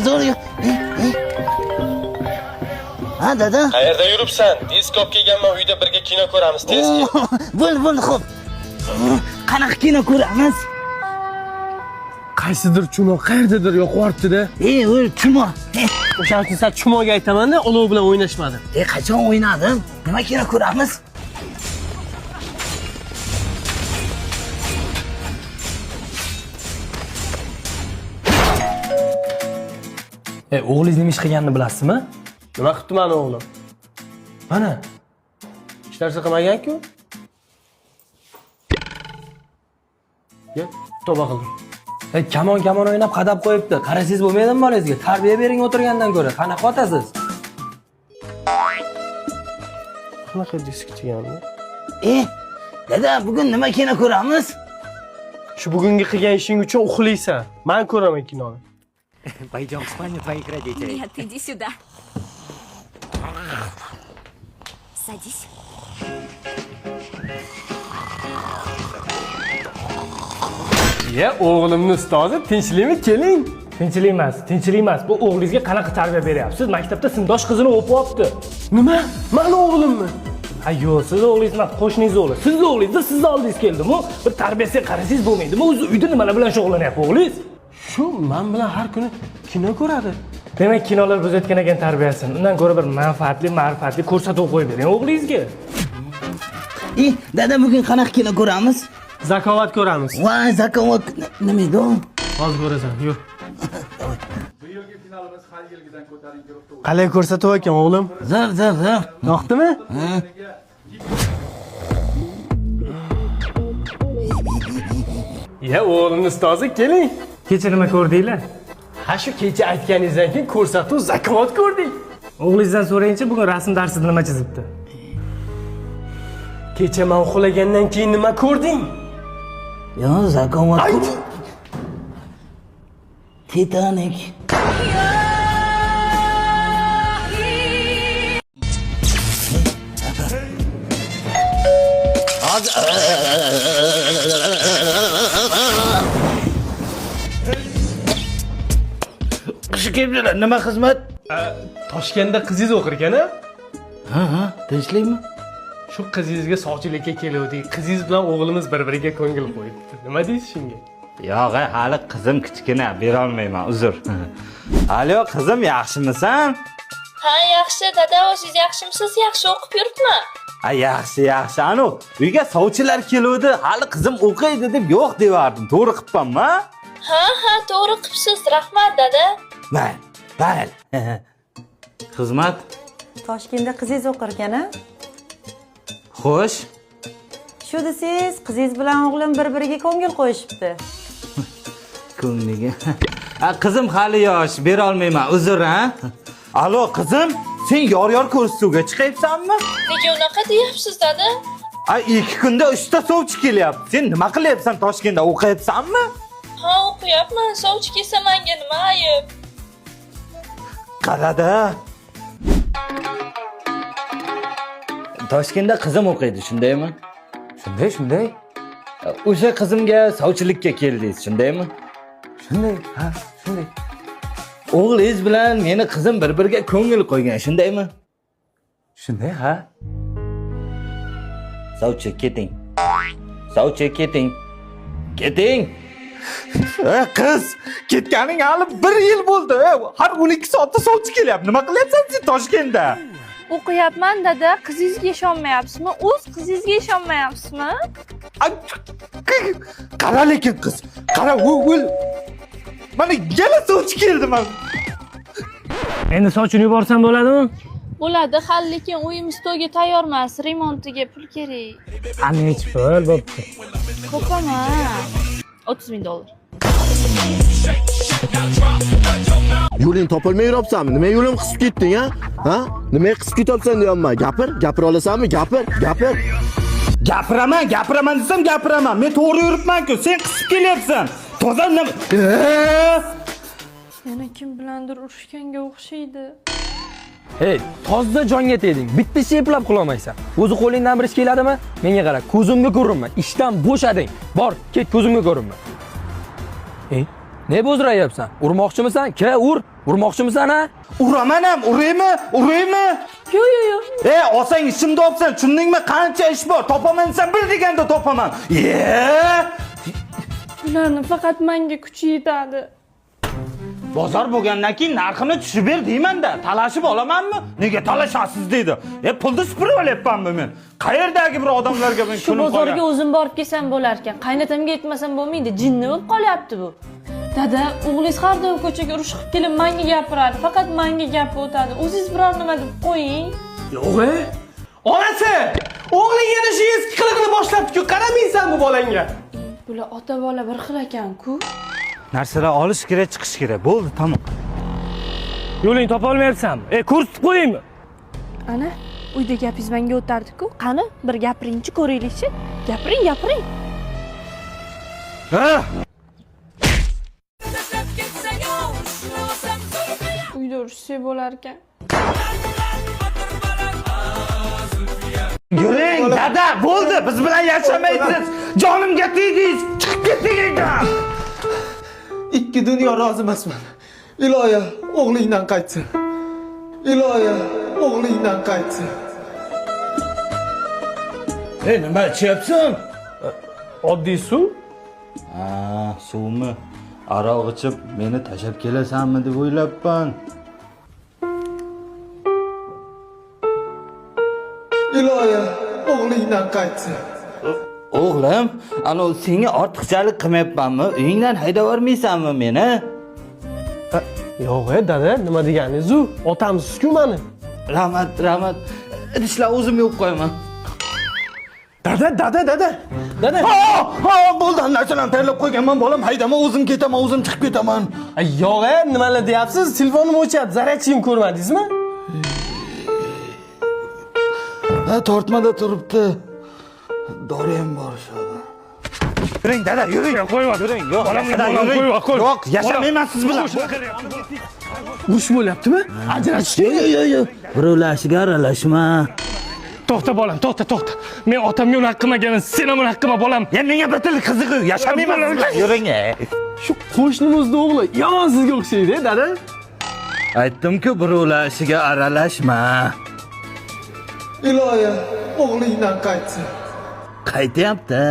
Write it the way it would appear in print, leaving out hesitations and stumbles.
zo'r. Ha, dada. Qayerda yuribsan? Diskop kelganman, uyda birga kino ko'ramiz, tez kel. Bo'l, xo'p. Qanaqa kino ko'ramiz? Qaysidir chumo qayerdadir yo'qortdi-da. O'l, chumo. O'shaning uchun sen chumoga aytaman-da, olov bilan o'ynashmadim. Qachon o'ynadim? Nima kino ko'ramiz? O'g'lingiz nima ish qilganini bilasizmi? Nima qilibdi meni o'g'lim? Mana. Hech narsa qilmagan-ku. Yo, tavba qildim. Kamon o'ynab qadab qo'yibdi. Qarasangiz bo'lmaydimi bolangizga? Tarbiya bering o'tirgandan ko'ra. Qanaqa otasiz? Qanaqa disk deganmi? Dada, bugun nima kino ko'ramiz? Shu bugungi qilgan ishing uchun uxlaysan. Men ko'raman kinoni. Пойдем в спальню твоих родителей. Нет, иди сюда. Садись. O'g'limning ustozi, tinchlikmi? Keling. Tinchlik emas. Bu o'g'lingizga qanaqa tarbiya beryapsiz? Maktabda sinfdosh qizini o'pib olibdi. Nima? Meni o'g'limmi? Yo'q, siz o'g'lingiz emas, qo'shningiz o'g'li. Sizni o'g'lingizni sizni oldingiz keldimi? Bir tarbiyasiga qarasangiz bo'lmaydimi? O'zi uyda nimalar bilan shug'ullanyapti o'g'lingiz? Shu men bilan har kuni kino ko'radi. Demak, kinolar buzayotgan ekan tarbiyasini. Undan ko'ra bir manfaatli, ma'rifatli ko'rsatuv qo'yib bering o'g'lingizga. Dada, bugun qanaqa kino ko'ramiz? Zakovat ko'ramiz. Voy, zakovat nima edi? Hozir ko'rasan, yur. Bu yilgi finalimiz har yilgidan ko'tarinkiroq. Qalay ko'rsatuv ekan o'g'lim? Zo'r. Yoqdimi? O'g'limning ustozi, keling. Kecha nima ko'rdinglar? Ha, shu kecha aytganingizdan keyin ko'rsatuv zakovat ko'rdik. O'g'lingizdan so'rayinchi, bugun rasm darsida nima chizibdi? Kecha men uxlagandan keyin nima ko'rding? Yo, zakovat. Titanik. Qish kelibdilar, nima xizmat? Toshkentda qizingiz o'qir ekan-a? Ha, tinchlikmi? Shu qizingizga sovchilikka keluvdik. Qizingiz bilan o'g'limiz bir-biriga ko'ngil qo'yibdi. Nima deysiz shunga? Yo'q, hali qizim kichkina, bera olmayman, uzr. Alo, qizim, yaxshimisan? Ha, yaxshi, dada, o'zingiz yaxshimisiz? Yaxshi o'qib yuribman. Yaxshi. Anu, uyga sovchilar keluvdi, hali qizim o'qiydi deb yo'q devardim. To'g'ri qilibmanmi? Ha, to'g'ri qilibsiz. Rahmat, dada. Mayli. Xizmat? Toshkentda qizingiz o'qir ekan-a? Xo'sh. Shu desiz, qizingiz bilan o'g'lim bir-biriga ko'ngil qo'yishibdi. Ko'ngliga. Qizim hali yosh, bera olmayman, uzr, ha? Alo, qizim, sen yor ko'rsatuvga chiqayapsanmi? Nega unaqa deyapsiz, dada? 2 kunda 3 ta sovchi kelyapti. Sen nima qilyapsan Toshkentda, o'qiyapsanmi? Ha, o'qiyapman. Sovchi kelsa menga nima ayb? Qarada. Toshkentda qizim o'qiydi, shundaymi? Shunday. O'sha qizimga sovchilikka keldingiz, shundaymi? Shunday. O'g'lingiz bilan meni qizim bir-biriga ko'ngil qo'ygan, shundaymi? Shunday, ha? Sovchi, keting. Keting. Qiz, ketganing hali 1 yil bo'ldi. Har 12 soatda sovchi kelyapti. Nima qilyapsan sen Toshkentda? O'qiyapman, dada. Qizingizga ishonmayapsizmi? O'z qizingizga ishonmayapsizmi? Qara lekin qiz. Qara, o'l. Mana yana sovchi keldi men. Endi sochini yuborsam bo'ladimi? Bo'ladi, hali lekin uyim stolga tayyor emas. Remontiga pul kerak. Nech pul bo'pti? Ko'p emas. $30,000. Yo'ling topolmay yuribsanmi? Nima yo'lim qisib ketding, ha? Nima qisib ketyapsan deyapman. Gapira olasanmi? Gapir. Gapiraman desam gapiraman. Men to'g'ri yuribman-ku. Sen qisib kelyapsan. Toza nima? Yana kim bilandir urushganga o'xshaydi. Toza jonga tegding. Bitta ish eplab qilolmaysan. O'zi qo'lingdan bir ish keladimi? Menga qara, ko'zimga ko'rinma. Ishdan bo'shading. Bor, ket ko'zimga ko'rinma. Ne bo'zrayapsan? Urmoqchimisan? Ke ur. Urmoqchimisan ha? Uraman ham, uraymi? Yo'q. Olsang ishimda olibsan, tushundingmi? Qancha ish bor? Topaman desam bir deganda topaman. Ularni faqat menga kuchi yetadi. Bozor bo'lgandan keyin narxini tushib ber deyman-da. Talashib olamanmi? Nega talashasiz deydi. Pulni supurib olyapmanmi men? Qayerdagi bir odamlarga men Shu kunim bozorga qolgan. o'zim borib kelsam bo'lar ekan. Qaynatamga yetmasam bo'lmaydi. Jinni bo'lib qolyapti bu. Dada, o'g'lingiz har doim ko'chaga urush qilib kelib menga gapiradi. Faqat menga gap o'tadi. O'zingiz biror nima deb qo'ying. Yo'q. Onasi, o'g'ling yana shu eski qiliqni boshlabdi-ku. Qaramaysan bu bolangga. Bular ota bola bir xil ekan-ku. Narsalar olish kerak, chiqish kerak. Bo'ldi, tamom. Yo'lingni topa olmayapsanmi? Ko'rsatib qo'yaymi? Ana, uyda gapingiz menga o'tardi-ku. Qani, bir gapiringchi, ko'raylikchi. Gapiring. Uyda urushsak bo'lar ekan. Yuring, dada, bo'ldi. Biz bilan yashamaysiz. Jonimga tegdingiz. Chiqib ketding ekan. Ikki dunyo rozi emasman. Iloyo, o'g'lingdan qaytsin. Iloyo, o'g'lingdan qaytsin. Nima ichayapsan? Oddiy suv. Suvmi? Aroq ichib meni tashab kelasanmi deb o'ylabman. Iloyo, o'g'lingdan qaytsin. O'g'lim, ana senga ortiqchalik qilmayapmanmi? Uyingdan haydab yubormaysanmi meni? Yo'q, dada, nima deganingiz u? Otamsiz-ku meni. Rahmat. Idishlar o'zim yo'q qo'yaman. Dada. Bo'ldi, narsalarni tayyorlab qo'yganman, bolam. Haydama, o'zim ketaman, o'zim chiqib ketaman. Yo'q, nimalar deyapsiz? Telefonim o'chadi, zaryadchim ko'rmadingizmi? Tortmada turibdi. Dori ham bor shoda. Yuring, dada, yuring. Qo'yma. Yuring, yo'q. Qo'y. Yo'q, yashamayman siz bilan. Urush bo'lyaptimi? Ajrashishga. Yo'q. Birovlashiga aralashma. To'xta bolam, to'xta. Men otamga unaqa qilmaganim, sen ham unaqa qilma bolam. Menga bir til qiziq, yashamayman siz bilan. Yuring. Shu qo'shnimizning o'g'li yomon sizga o'xshaydi, dada. Aytdim-ku, birovlar ishiga aralashma. Iloyo, o'g'lingdan qaytsin. Qaytyapti.